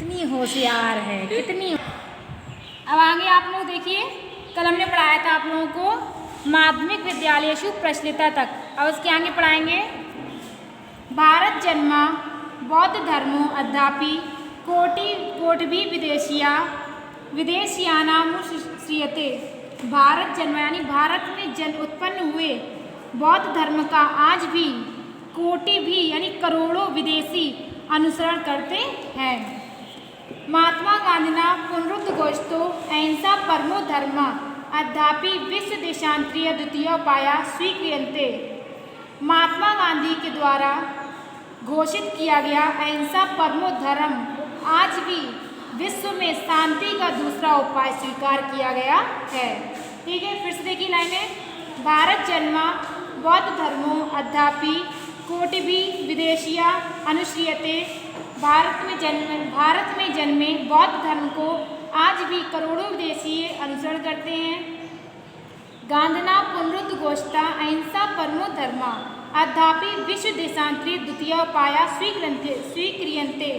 कितनी होशियार है, कितनी। अब आगे आप लोग देखिए, कल हमने पढ़ाया था आप लोगों को माध्यमिक विद्यालयेषु प्रचलिता तक। अब उसके आगे पढ़ाएंगे भारत जन्मा बौद्ध धर्मो अद्यापि कोटि विदेशियानामुश्रियते। भारत जन्मा यानी भारत में उत्पन्न हुए बौद्ध धर्म का आज भी कोटि भी यानी करोड़ों विदेशी अनुसरण करते हैं। महात्मा गांधीना पुनरुद्घोषितो अहिंसा परमो धर्म अद्यापि विश्व देशांतरीय द्वितीयोपाया स्वीक्रियन्ते। महात्मा गांधी के द्वारा घोषित किया गया अहिंसा परमो धर्म आज भी विश्व में शांति का दूसरा उपाय स्वीकार किया गया है। ठीक है, फिर से देखिए लाइनें। भारत जन्मा बौद्ध धर्मो अद्यापि कोटिभि विदेशिया अनुश्रियते। भारत में जन्मे बौद्ध धर्म को आज भी करोड़ों विदेशी अनुसरण करते हैं। गांधीना पुनरुद्घोषिता अहिंसा परमो धर्मा अद्यापि विश्व देशांतरीय द्वितीयोपाया स्वीक्रियन्ते।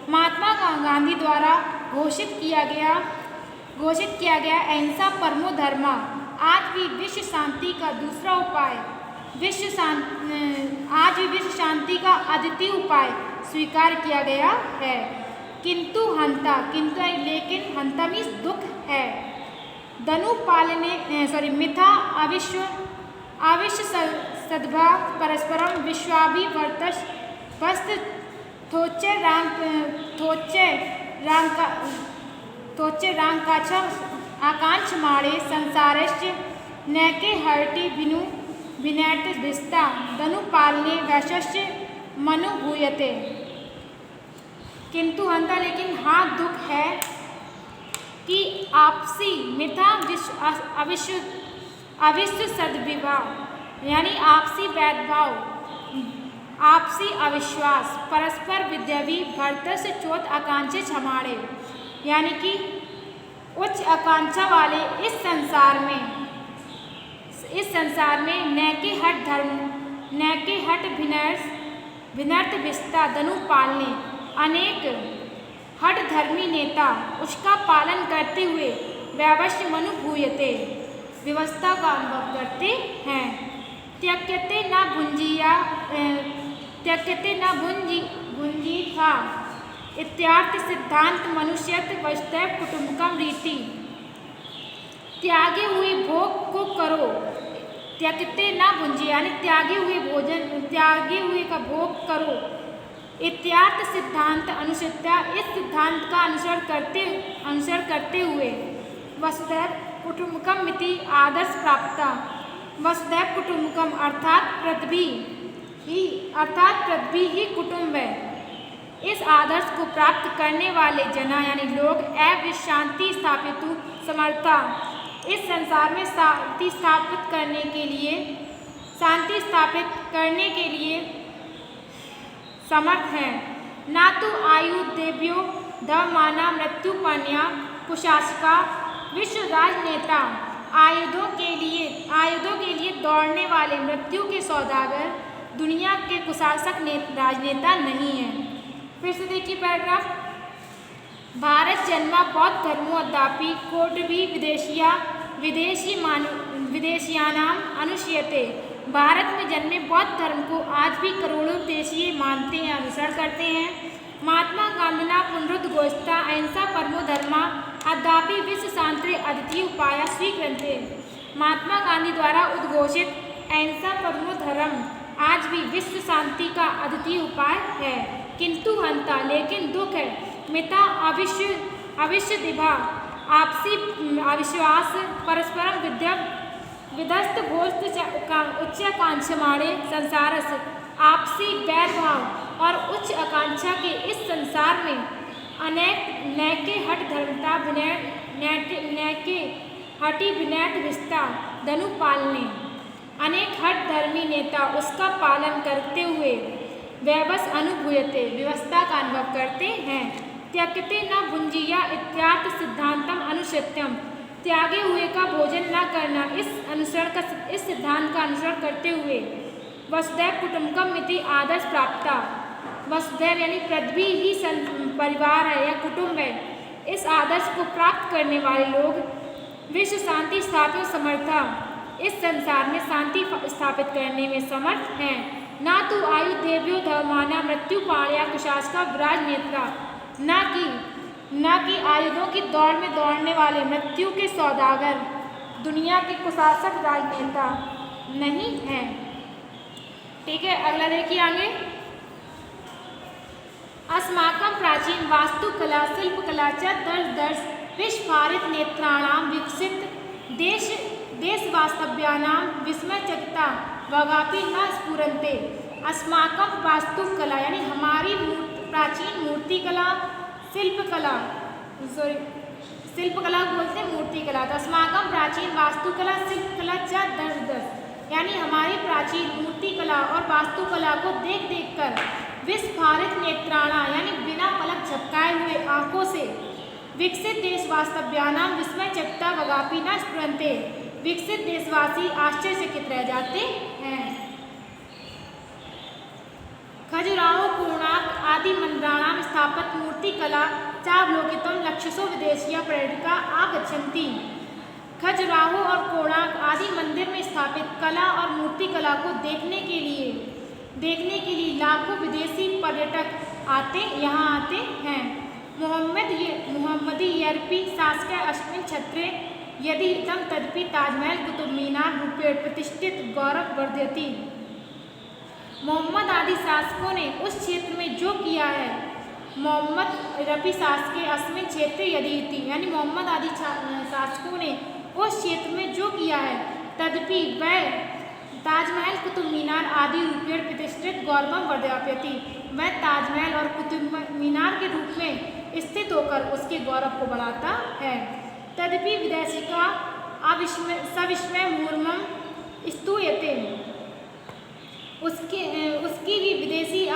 महात्मा गांधी द्वारा घोषित किया गया अहिंसा परमो धर्मा आज भी विश्व शांति का दूसरा उपाय आज भी विश्व शांति का अद्वितीय उपाय स्वीकार किया गया है। किंतु लेकिन हंता मीन्स दुख है। मिथा अविश्व सद्भाव परस्परम विश्वाभिवर्तस वस्त थोच्चे रांकाच आकांक्ष माणे संसारस्य नैके हर्टि बिनु विनैट विस्ता धनुपालने वैश्य मनुभूयते। किंतु हंता लेकिन हाँ दुख है कि आपसी मिथा अविश्व सद्विभाव यानी आपसी भेदभाव आपसी अविश्वास परस्पर विद्यावी भरतस चोत आकांक्षे छमाड़े यानी कि उच्च आकांक्षा वाले इस संसार में नैके हट धर्म नैके हट विनर्थ विस्ता धनु पालने अनेक हट धर्मी नेता उसका पालन करते हुए वैवश्य मनुभूयते व्यवस्था का अनुभव करते हैं। त्यक्यते न भुंजी था इत्यार्थ सिद्धांत मनुष्यत्व वस्तव कुटुंबकम रीति। त्यागे हुए भोग को करो, त्यक्ते न भुंजी यानी त्यागे हुए का भोग करो। इत्यार्थ सिद्धांत अनुसृत्या इस सिद्धांत का अनुसरण करते हुए वसुधैव कुटुंबकम मिति आदर्श प्राप्ता। वसुधैव कुटुंबकम अर्थात पृथ्वी ही कुटुंब है। इस आदर्श को प्राप्त करने वाले जना यानी लोग शांति स्थापित समर्था इस संसार में शांति स्थापित करने के लिए समर्थ हैं। ना तो आयु देव्यो धमाना मृत्युपन्या कुशासका विश्व राजनेता आयुधों के लिए दौड़ने वाले मृत्यु के सौदागर दुनिया के कुशासक राजनेता नहीं है। फिर से देखिए पैराग्राफ। भारत जन्मा बौद्ध धर्मो अद्यापि कोटिभि विदेशियानाम अनुश्रियते। भारत में जन्मे बौद्ध धर्म को आज भी करोड़ों विदेशी मानते हैं, अनुसरण करते हैं। महात्मा गांधीना पुनरुद्घोषिता अहिंसा परमो धर्मा अद्यापि विश्व शांति अद्वितीय उपाया स्वीकृते। महात्मा गांधी द्वारा उद्घोषित अहिंसा परमो धर्म आज भी विश्व शांति का अद्वितीय उपाय है। किंतु हंता लेकिन दुख है। मिथा अविश्व दिभा आपसी अविश्वास परस्परम विधस्त घोस्त उच्चाकांक्षमाणे संसारस आपसी वैरभाव और उच्च आकांक्षा के इस संसार में अनेक नैके हट धर्मता नैके हटी विनैट विस्ता धनु पालने अनेक हट धर्मी नेता उसका पालन करते हुए वैवस अनुभूयते व्यवस्था का अनुभव करते हैं। त्यक्ते न भुंजिया इत्यार्थ सिद्धांतम अनुसत्यम त्यागे हुए का भोजन न करना इस सिद्धांत का अनुसरण करते हुए वसुधैव कुटुंबकम मिति आदर्श प्राप्ता वसुधैव यानी पृथ्वी ही परिवार है या कुटुंब है, इस आदर्श को प्राप्त करने वाले लोग विश्व शांति स्थापित समर्था इस संसार में शांति स्थापित करने में समर्थ हैं। ना तो आयु देव्यो धर्माना मृत्यु पाणया कुशासका विराज नेत्रा, ना कि आयुधों की दौड़ में दौड़ने वाले मृत्यु के सौदागर दुनिया के कुशासक राजनेता नहीं हैं। ठीक है, अगला देखिए आगे। अस्माकं प्राचीन वास्तुकला शिल्पकला च दर्श विस्फारित नेत्राणाम विकसित देश वास्तव्यानां विस्मयचकिता वगापि न स्फुरन्ते। अस्माकं वास्तुकला यानी हमारी प्राचीन मूर्तिकला शिल्पकला बोलते हैं मूर्तिकला, तो अस्माकं प्राचीन वास्तुकला शिल्पकला च दर्श यानी हमारी प्राचीन मूर्तिकला और वास्तुकला को देख देख कर विस्फारित नेत्राणा यानी बिना पलक झपकाए हुए आंखों से विकसित देश वास्तव्यानाम विस्मयचकिता वगापि न स्फुरन्ते विकसित देशवासी आश्चर्यचकित रह जाते हैं। खजुराहो कोणार्क आदि मंदिराणाम स्थापित मूर्तिकला चावलोकितम लक्षसो विदेशीय पर्यटका आगच्छन्ति। खजुराहो और कोणार्क आदि मंदिर में स्थापित कला और मूर्तिकला को देखने के लिए लाखों विदेशी पर्यटक यहाँ आते हैं। मोहम्मदी यर्पी शासक अस्मिन् क्षेत्रे यदि हितं तदपि ताजमहल कुतुब मीनार रूपेण प्रतिष्ठित गौरव वर्धयति। मोहम्मद आदि शासकों ने उस क्षेत्र में जो किया है, मोहम्मद रफी शासक अस्मिन् क्षेत्रे यदि यानी मोहम्मद आदि शासकों ने उस क्षेत्र में जो किया है, तदपि वह ताजमहल कुतुब मीनार आदि रूपेण प्रतिष्ठित गौरवं वर्धयति, वह ताजमहल और कुतुब मीनार के रूप में स्थित होकर उसके गौरव को बढ़ाता है। तदपि विदेशिका सविस्मय मुहुर्मुहुः स्तूयते, उसकी भी विदेशी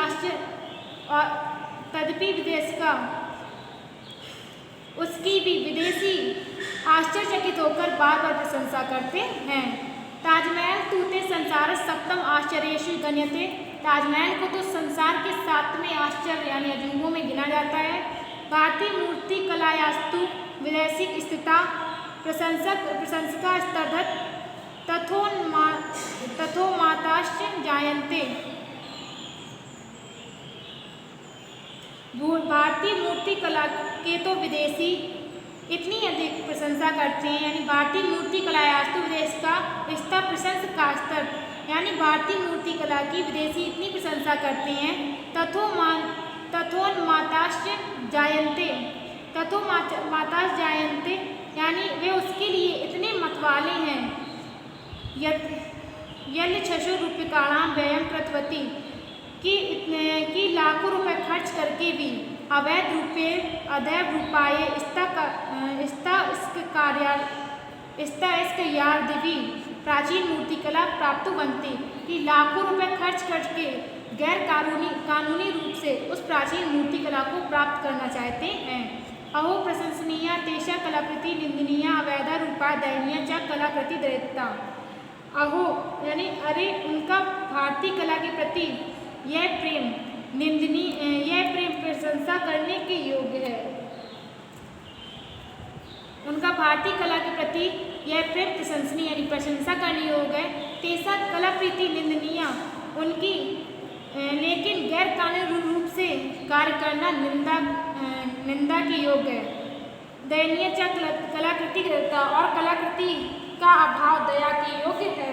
आश्चर्यचकित होकर बार बार प्रशंसा करते हैं। ताजमहल तूते संसार सप्तम आश्चर्येषु गण्यते, ताजमहल को तो संसार के 7वें आश्चर्य यानी अजूबों में गिना जाता है। भारतीय मूर्ति कलायास्तु विदेशिक स्थिता प्रशंसका स्तर्धत तथोमाताश्च जायन्ते। भारतीय मूर्ति कला के तो विदेशी इतनी अधिक प्रशंसा करते हैं, यानी भारतीय मूर्ति कलायास्तु विदेश का स्तर प्रशंसका स्तर यानी भारतीय मूर्ति कला की विदेशी इतनी प्रशंसा करते हैं। तथोन्माताश्च जायन्ते यानी वे उसके लिए इतने मतवाले हैं। यल्लक्षसो रूप्यकाणां व्ययं कृतवती कि लाखों रुपए खर्च करके भी अदैव रूपाय दिवी प्राचीन मूर्तिकला प्राप्त बनती, कि लाखों रुपए खर्च करके गैर कानूनी रूप से उस प्राचीन मूर्तिकला को प्राप्त करना चाहते हैं। अहो प्रशंसनीया तेषा कलाकृति निंदनीया अवैधा रूपा दयनीय च कलाकृति दरिद्रता। अहो यानी अरे उनका भारतीय कला के प्रति यह प्रेम प्रशंसा करने के योग्य है। उनका भारतीय कला के प्रति यह प्रेम प्रशंसनीय यानी प्रशंसा करने योग्य है। तेषा कलाकृति निंदनीय उनकी लेकिन गैर कानूनी रूप से कार्य करना निंदा के योग्य है। दयनीय च कलाकृति दरिद्रता और कलाकृति का अभाव दया के योग्य है।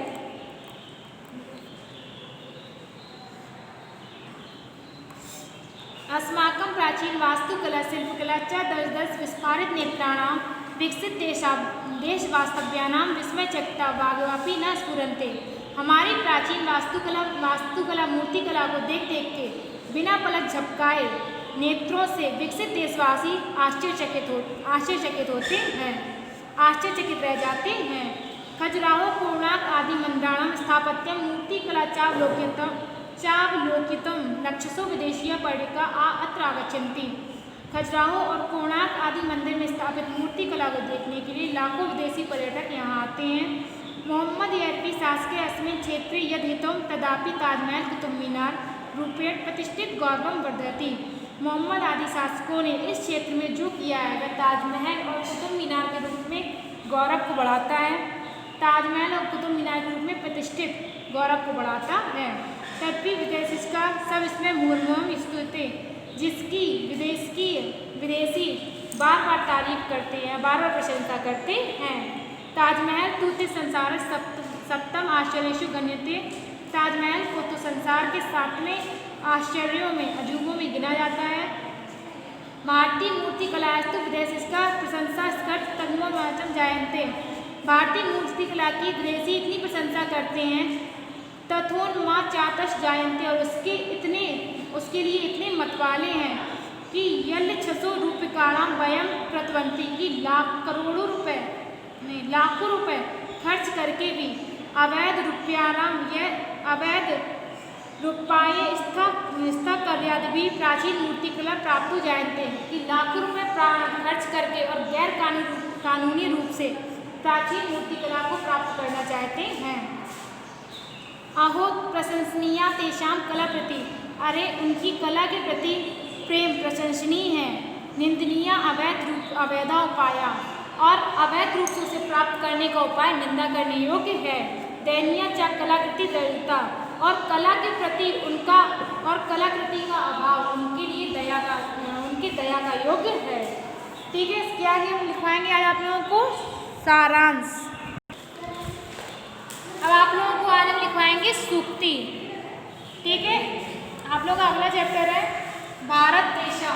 अस्माकं प्राचीन वास्तुकला शिल्पकला च दश विस्फारित नेत्राणां विकसित देश वास्तव्यानां विस्मयचकिता वागवापि न स्फुरन्ते। हमारी प्राचीन वास्तुकला मूर्तिकला को देख देख के बिना पलक झपकाए नेत्रों से विकसित देशवासी आश्चर्यचकित होते हैं, आश्चर्यचकित रह जाते हैं। खजुराहो कोणार्क आदि मंदिराणां स्थापत्यं मूर्तिकला चावलोकितं लक्षसो विदेशीय पर्यटका अत्र आगच्छन्ति। खजुराहो और कोणार्क आदि मंदिर में स्थापित मूर्तिकला को देखने के लिए लाखों विदेशी पर्यटक यहाँ आते हैं। मोहम्मद यर्पी शासके अस्मिन् क्षेत्रे यद् हितं तदापि ताजमहल कुतुब मीनार रूपेण प्रतिष्ठित गौरवं वर्धयति। मोहम्मद आदि शासकों ने इस क्षेत्र में जो किया है वह ताजमहल और कुतुब मीनार के रूप में गौरव को बढ़ाता है। ताजमहल और कुतुब मीनार के रूप में प्रतिष्ठित गौरव को बढ़ाता है। तदपि विदेश का सब इसमें मूर्धम स्तुते, जिसकी विदेशी बार बार तारीफ करते हैं, बार बार प्रशंसा करते हैं। ताजमहल तूते संसार सप्तम आश्चर्येषु गण्यते। ताजमहल को तो संसार के 7वें आश्चर्यों में, अजूबों में गिना जाता है। भारतीय मूर्ति कलास्तु विदेश इसका प्रशंसा स्कर्त तन्मोचम जायन्ते। भारतीय मूर्ति कला की विदेशी इतनी प्रशंसा करते हैं, तथोन्मा चातश जायन्ते, और उसके लिए इतने मतवाले हैं कि यल 600 रूप्यकाणाम वयम प्रतवंती, की लाखों रुपए खर्च करके भी अवैध रुपये भी प्राचीन मूर्तिकला प्राप्त हो जाते हैं, कि लाखों रुपए खर्च करके और गैर कानूनी रूप से प्राचीन मूर्तिकला को प्राप्त करना चाहते हैं। अहो प्रशंसनीया तेषां कला प्रति, अरे उनकी कला के प्रति प्रेम प्रशंसनीय है। निंदनीय अवैधा उपाया, और अवैध रूप से उसे प्राप्त करने का उपाय निंदा करने योग्य है। दयनीय च कलाकृति दरिद्रता, और कलाकृति का अभाव उनके लिए उनकी दया का योग्य है। ठीक है, इसके आगे हम लिखवाएंगे आज आप लोगों को सारांश। अब आप लोगों को आज हम लिखवाएंगे सूक्ति। ठीक है, आप लोगों का अगला चैप्टर है भारत देशा।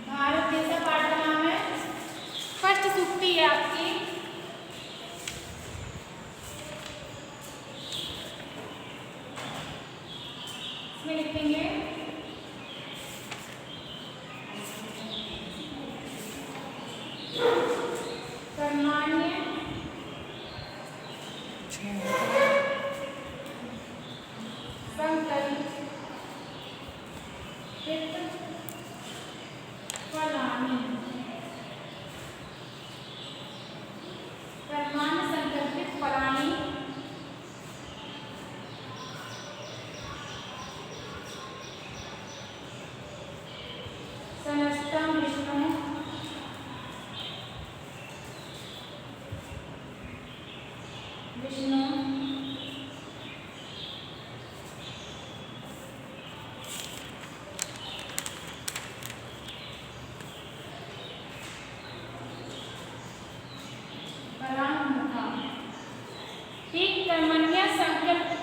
भारत देशा पाठ का नाम है। फर्स्ट सूक्ति है आपकी, इसमें लिखेंगे कर्माण्य संकल्पित फलानि। कर्माण्य संकल्पित फलानि सनस्तं विष्णु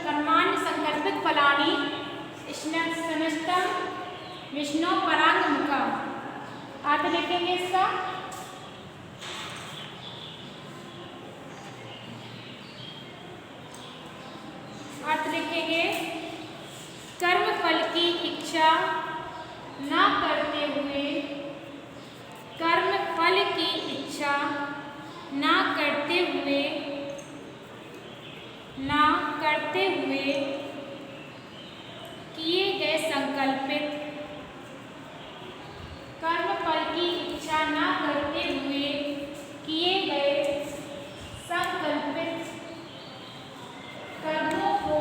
कर्माण्य संकल्पित फलानि सनस्तं विष्णु परांगमुखा। अर्थ लिखेंगे इसका, अर्थ लिखेंगे कर्म फल की इच्छा न करते हुए, कर्म फल की इच्छा न करते हुए किए गए संकल्पित, कर्म फल की इच्छा न करते हुए किए गए संकल्पित कर्मों को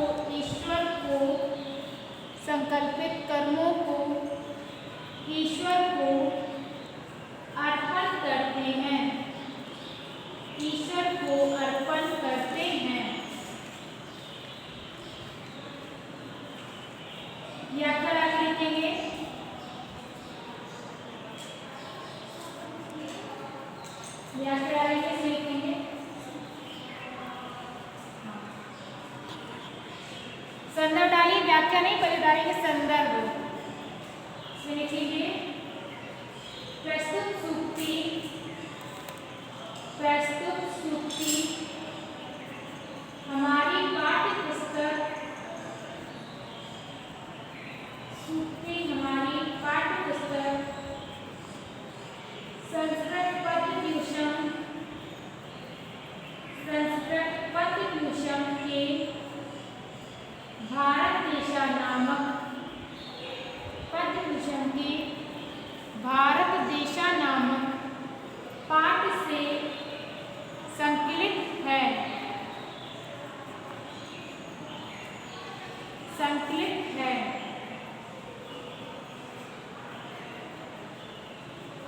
ईश्वर को अर्पण करते हैं, ईश्वर को अर्पण करते हैं। व्याख्या आगे लिखेंगे, व्याख्या आगे कैसे लिखेंगे, संदर्भ डालिए, व्याख्या नहीं पहले डालेंगे संदर्भ। इसमें लिखेंगे प्रस्तुत सूक्ति हमारी पाठ्य पुस्तक, सूक्ति हमारी पाठ्य पुस्तक संस्कृत पद्य भूषण के भारत देशा नामक पाठ से संकलित है। संकलित है।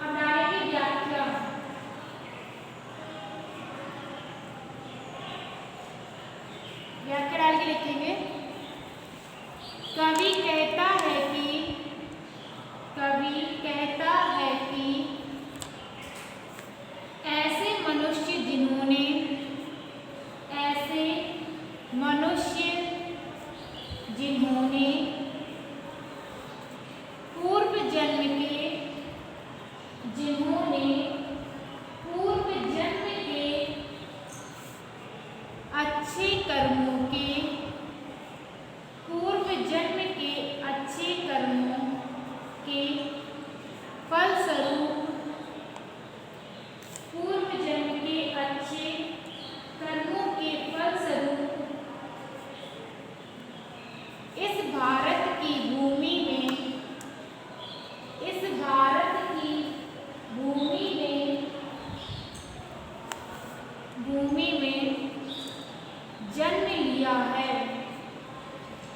अब डालेंगे व्याख्या। व्याख्या डाल के लिखेंगे, कवि कहता है कि ऐसे मनुष्य जिन्होंने पूर्व जन्म के अच्छे कर्मों के फलस्वरूप इस भारत की भूमि में जन्म लिया है।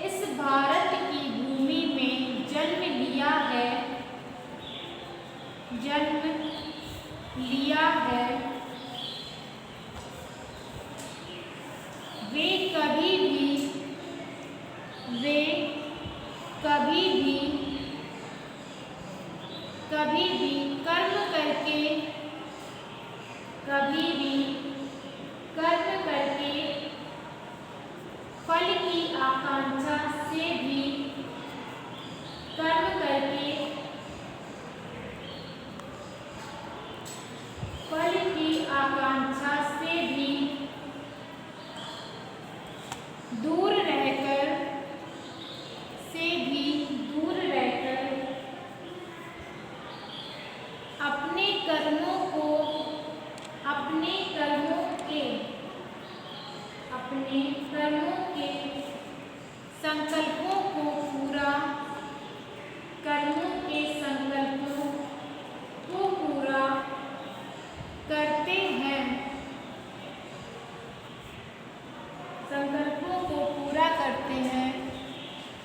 इस भारत की भूमि में जन्म लिया है। वे कभी भी कर्म करके फल की आकांक्षा से भी दूर रहकर अपने कर्मों के संकल्पों को पूरा करते हैं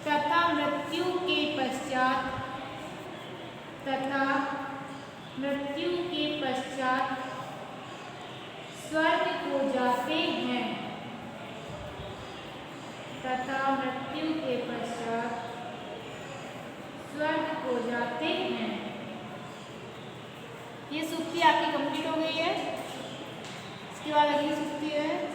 तथा मृत्यु के पश्चात स्वर्ग को जाते हैं। ये सूक्ति आपकी कंप्लीट हो गई है। इसके बाद अगली सूक्ति है